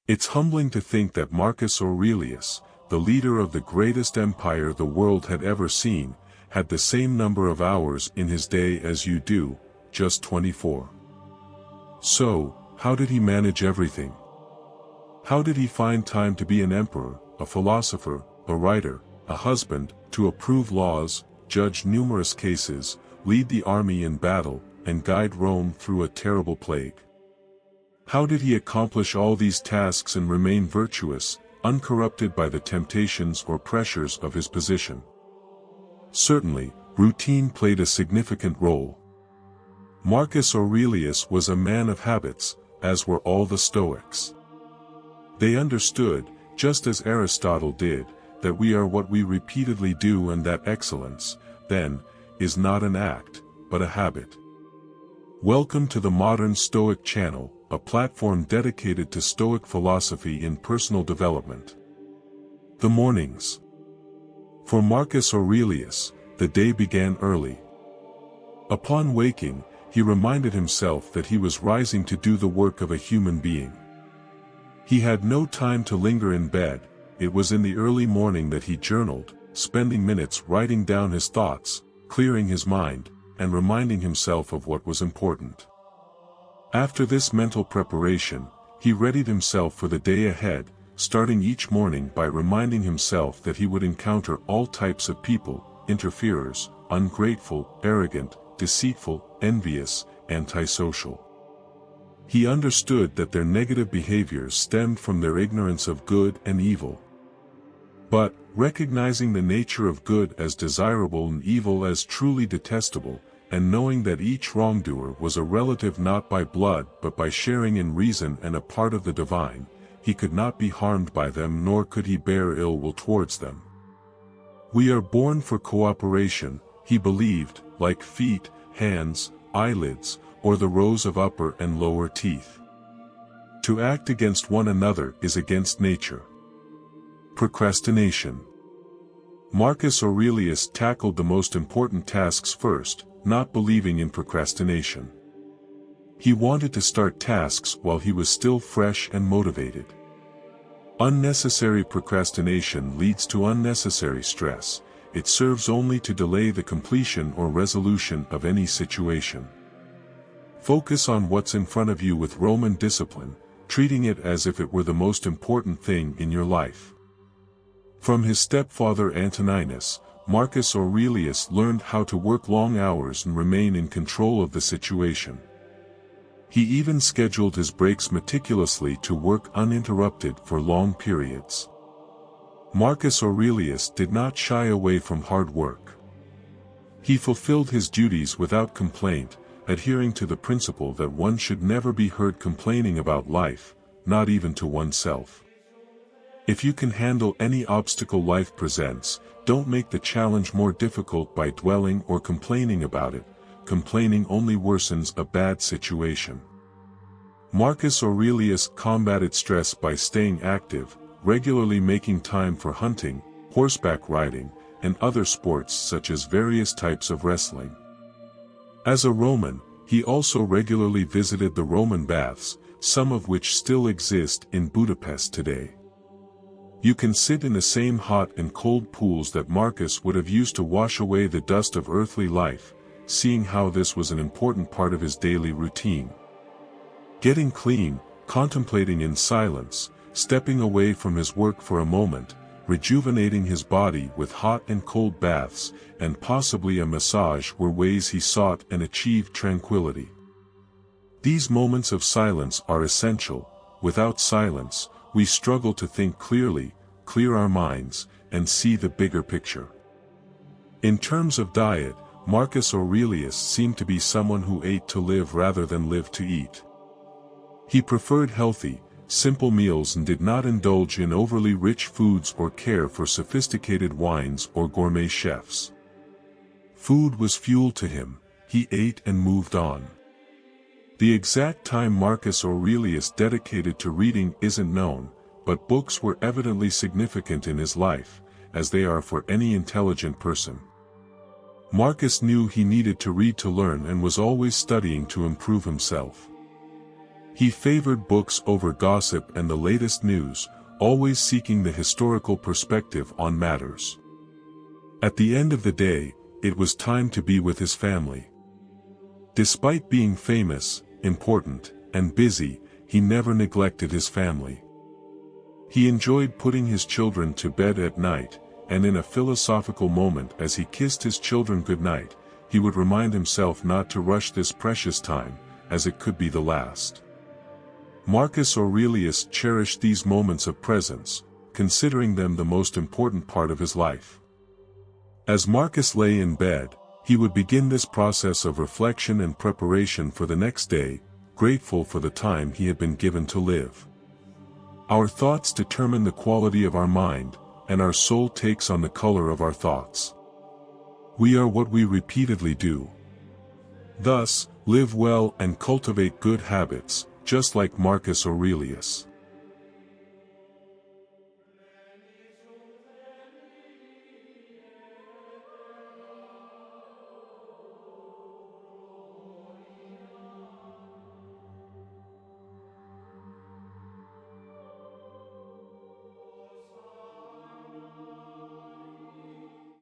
It's humbling to think that Marcus Aurelius, the leader of the greatest empire the world had ever seen, had the same number of hours in his day as you do, just 24. So, how did he manage everything? How did he find time to be an emperor, a philosopher, a writer, a husband, to approve laws, judge numerous cases, lead the army in battle, and guide Rome through a terrible plague? How did he accomplish all these tasks and remain virtuous, uncorrupted by the temptations or pressures of his position? Certainly, routine played a significant role. Marcus Aurelius was a man of habits, as were all the Stoics. They understood, just as Aristotle did, that we are what we repeatedly do, and that excellence, then, is not an act, but a habit. Welcome to the Modern Stoic Channel, a platform dedicated to Stoic philosophy in personal development. The mornings. For Marcus Aurelius, the day began early. Upon waking, he reminded himself that he was rising to do the work of a human being. He had no time to linger in bed. It was in the early morning that he journaled, spending minutes writing down his thoughts, clearing his mind, and reminding himself of what was important. After this mental preparation, he readied himself for the day ahead, starting each morning by reminding himself that he would encounter all types of people: interferers, ungrateful, arrogant, deceitful, envious, antisocial. He understood that their negative behaviors stemmed from their ignorance of good and evil. But, recognizing the nature of good as desirable and evil as truly detestable, and knowing that each wrongdoer was a relative not by blood but by sharing in reason and a part of the divine, he could not be harmed by them, nor could he bear ill will towards them. We are born for cooperation, he believed, like feet, hands, eyelids, or the rows of upper and lower teeth. To act against one another is against nature. Procrastination. Marcus Aurelius tackled the most important tasks first, not believing in procrastination. He wanted to start tasks while he was still fresh and motivated. Unnecessary procrastination leads to unnecessary stress. It serves only to delay the completion or resolution of any situation. Focus on what's in front of you with Roman discipline, treating it as if it were the most important thing in your life. From his stepfather Antoninus, Marcus Aurelius learned how to work long hours and remain in control of the situation. He even scheduled his breaks meticulously to work uninterrupted for long periods. Marcus Aurelius did not shy away from hard work. He fulfilled his duties without complaint, adhering to the principle that one should never be heard complaining about life, not even to oneself. If you can handle any obstacle life presents, don't make the challenge more difficult by dwelling or complaining about it. Complaining only worsens a bad situation. Marcus Aurelius combated stress by staying active, regularly making time for hunting, horseback riding, and other sports such as various types of wrestling. As a Roman, he also regularly visited the Roman baths, some of which still exist in Budapest today. You can sit in the same hot and cold pools that Marcus would have used to wash away the dust of earthly life, seeing how this was an important part of his daily routine. Getting clean, contemplating in silence, stepping away from his work for a moment, rejuvenating his body with hot and cold baths, and possibly a massage were ways he sought and achieved tranquility. These moments of silence are essential. Without silence, we struggle to think clearly, clear our minds, and see the bigger picture. In terms of diet, Marcus Aurelius seemed to be someone who ate to live rather than live to eat. He preferred healthy, simple meals and did not indulge in overly rich foods or care for sophisticated wines or gourmet chefs. Food was fuel to him. He ate and moved on. The exact time Marcus Aurelius dedicated to reading isn't known, but books were evidently significant in his life, as they are for any intelligent person. Marcus knew he needed to read to learn and was always studying to improve himself. He favored books over gossip and the latest news, always seeking the historical perspective on matters. At the end of the day, it was time to be with his family. Despite being famous, important, and busy, he never neglected his family. He enjoyed putting his children to bed at night, and in a philosophical moment as he kissed his children goodnight, he would remind himself not to rush this precious time, as it could be the last. Marcus Aurelius cherished these moments of presence, considering them the most important part of his life. As Marcus lay in bed, he would begin this process of reflection and preparation for the next day, grateful for the time he had been given to live. Our thoughts determine the quality of our mind, and our soul takes on the color of our thoughts. We are what we repeatedly do. Thus, live well and cultivate good habits, just like Marcus Aurelius.